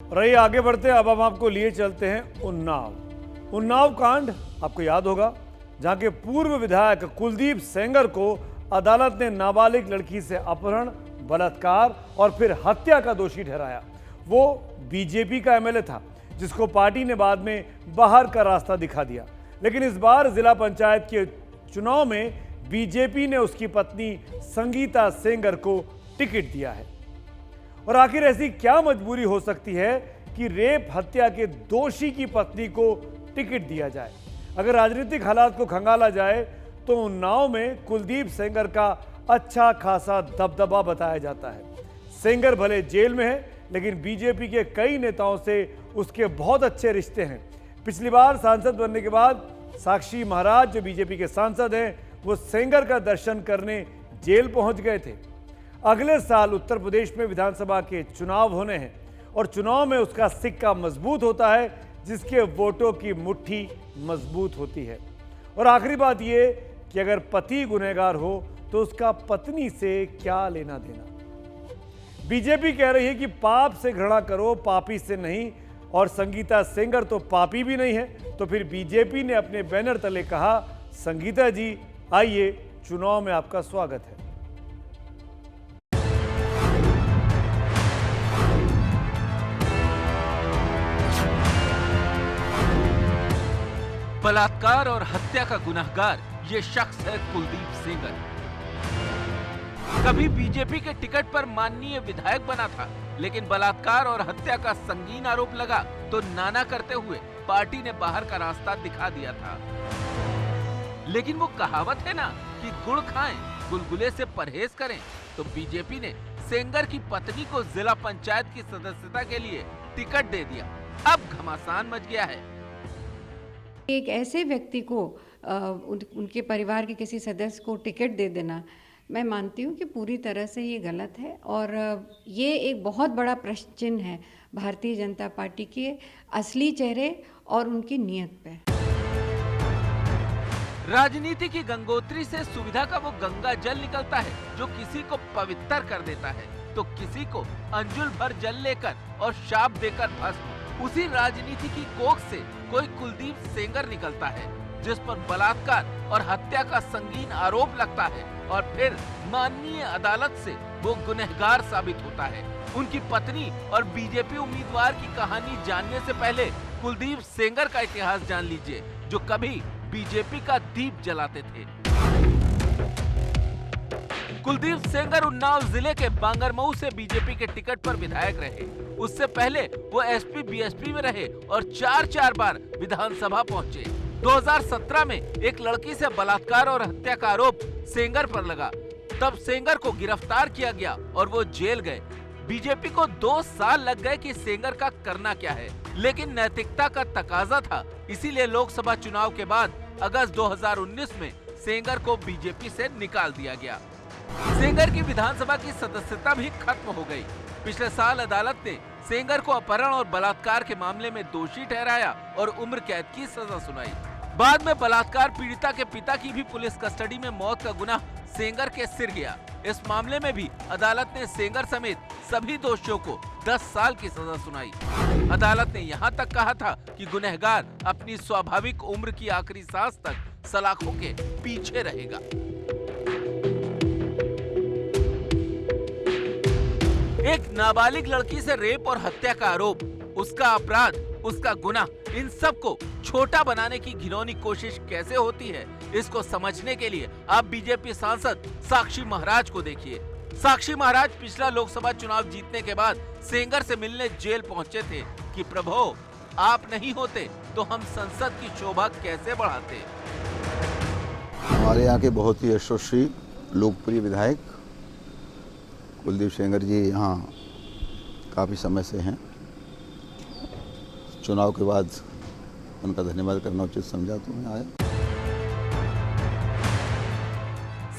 रही आगे बढ़ते हैं, अब हम आपको लिए चलते हैं उन्नाव कांड। आपको याद होगा, जहां के पूर्व विधायक कुलदीप सेंगर को अदालत ने नाबालिग लड़की से अपहरण, बलात्कार और फिर हत्या का दोषी ठहराया। वो बीजेपी का एमएलए था, जिसको पार्टी ने बाद में बाहर का रास्ता दिखा दिया। लेकिन इस बार जिला पंचायत के चुनाव में बीजेपी ने उसकी पत्नी संगीता सेंगर को टिकट दिया है। और आखिर ऐसी क्या मजबूरी हो सकती है कि रेप हत्या के दोषी की पत्नी को टिकट दिया जाए? अगर राजनीतिक हालात को खंगाला जाए तो उन्नाव में कुलदीप सेंगर का अच्छा खासा दबदबा बताया जाता है। सेंगर भले जेल में है, लेकिन बीजेपी के कई नेताओं से उसके बहुत अच्छे रिश्ते हैं। पिछली बार सांसद बनने के बाद साक्षी महाराज, जो बीजेपी के सांसद हैं, वो सेंगर का दर्शन करने जेल पहुंच गए थे। अगले साल उत्तर प्रदेश में विधानसभा के चुनाव होने हैं और चुनाव में उसका सिक्का मजबूत होता है, जिसके वोटों की मुट्ठी मजबूत होती है। और आखिरी बात यह कि अगर पति गुनहगार हो तो उसका पत्नी से क्या लेना देना। बीजेपी कह रही है कि पाप से घृणा करो, पापी से नहीं, और संगीता सेंगर तो पापी भी नहीं है। तो फिर बीजेपी ने अपने बैनर तले कहा, संगीता जी आइए, चुनाव में आपका स्वागत है। बलात्कार और हत्या का गुनहगार ये शख्स है कुलदीप सेंगर। कभी बीजेपी के टिकट पर माननीय विधायक बना था, लेकिन बलात्कार और हत्या का संगीन आरोप लगा तो नाना करते हुए पार्टी ने बाहर का रास्ता दिखा दिया था। लेकिन वो कहावत है ना कि गुड़ खाएं, गुलगुले से परहेज करें, तो बीजेपी ने सेंगर की पत्नी को जिला पंचायत की सदस्यता के लिए टिकट दे दिया। अब घमासान मच गया है। एक ऐसे व्यक्ति को उनके परिवार के किसी सदस्य को टिकट दे देना, मैं मानती हूँ कि पूरी तरह से ये गलत है। और ये एक बहुत बड़ा प्रश्न चिन्ह है भारतीय जनता पार्टी के असली चेहरे और उनकी नीयत पे। राजनीति की गंगोत्री से सुविधा का वो गंगा जल निकलता है जो किसी को पवित्र कर देता है, तो किसी को अंजुल भर जल लेकर और शाप देकर भस्म। उसी राजनीति की कोख से कोई कुलदीप सेंगर निकलता है, जिस पर बलात्कार और हत्या का संगीन आरोप लगता है, और फिर माननीय अदालत से वो गुनहगार साबित होता है। उनकी पत्नी और बीजेपी उम्मीदवार की कहानी जानने से पहले कुलदीप सेंगर का इतिहास जान लीजिए, जो कभी बीजेपी का दीप जलाते थे। कुलदीप सेंगर उन्नाव जिले के बांगरमऊ से बीजेपी के टिकट पर विधायक रहे। उससे पहले वो एसपी बीएसपी में रहे और 4 बार विधानसभा पहुंचे। 2017 में एक लड़की से बलात्कार और हत्या का आरोप सेंगर पर लगा। तब सेंगर को गिरफ्तार किया गया और वो जेल गए। बीजेपी को 2 साल लग गए कि सेंगर का करना क्या है, लेकिन नैतिकता का तकाजा था, इसीलिए लोकसभा चुनाव के बाद अगस्त 2019 में सेंगर को बीजेपी से निकाल दिया गया। सेंगर की विधानसभा की सदस्यता भी खत्म हो गई। पिछले साल अदालत ने सेंगर को अपहरण और बलात्कार के मामले में दोषी ठहराया और उम्र कैद की सजा सुनाई। बाद में बलात्कार पीड़िता के पिता की भी पुलिस कस्टडी में मौत का गुनाह सेंगर के सिर गया। इस मामले में भी अदालत ने सेंगर समेत सभी दोषियों को 10 साल की सजा सुनाई। अदालत ने यहाँ तक कहा था कि गुनहगार अपनी स्वाभाविक उम्र की आखिरी सांस तक सलाखों के पीछे रहेगा। एक नाबालिग लड़की से रेप और हत्या का आरोप, उसका अपराध, उसका गुनाह, इन सब को छोटा बनाने की घिनौनी कोशिश कैसे होती है, इसको समझने के लिए आप बीजेपी सांसद साक्षी महाराज को देखिए। साक्षी महाराज पिछला लोकसभा चुनाव जीतने के बाद सेंगर से मिलने जेल पहुंचे थे कि प्रभु आप नहीं होते तो हम संसद की शोभा कैसे बढ़ाते। हमारे यहाँ के बहुत ही यशस्वी लोकप्रिय विधायक कुलदीप सेंगर जी यहाँ काफ़ी समय से हैं। चुनाव के बाद उनका धन्यवाद करना उचित समझा तो मैं आया।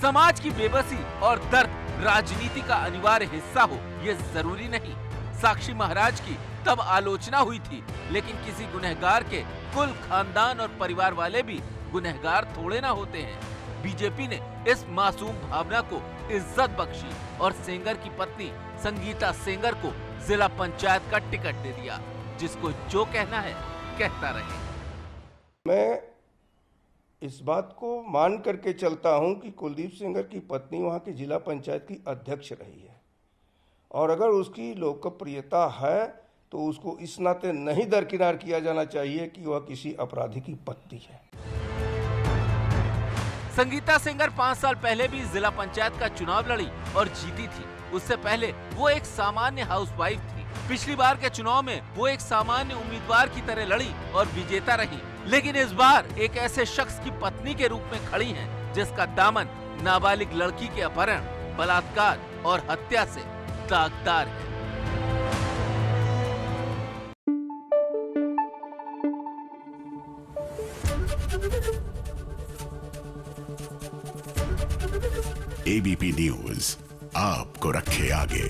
समाज की बेबसी और दर्द राजनीति का अनिवार्य हिस्सा हो, ये जरूरी नहीं। साक्षी महाराज की तब आलोचना हुई थी, लेकिन किसी गुनहगार के कुल खानदान और परिवार वाले भी गुनहगार थोड़े ना होते हैं। बीजेपी ने इस मासूम भावना को इज्जत बख्शी और सेंगर की पत्नी संगीता सेंगर को जिला पंचायत का टिकट दे दिया। जिसको जो कहना है कहता रहे। मैं इस बात को मान करके चलता हूं कि कुलदीप सेंगर की पत्नी वहां की जिला पंचायत की अध्यक्ष रही है, और अगर उसकी लोकप्रियता है तो उसको इस नाते नहीं दरकिनार किया जाना चाहिए कि वह किसी अपराधी की पत्नी है। संगीता सेंगर 5 साल पहले भी जिला पंचायत का चुनाव लड़ी और जीती थी। उससे पहले वो एक सामान्य हाउसवाइफ थी। पिछली बार के चुनाव में वो एक सामान्य उम्मीदवार की तरह लड़ी और विजेता रही, लेकिन इस बार एक ऐसे शख्स की पत्नी के रूप में खड़ी हैं, जिसका दामन नाबालिग लड़की के अपहरण, बलात्कार और हत्या से दागदार है। एबीपी न्यूज आपको रखे आगे।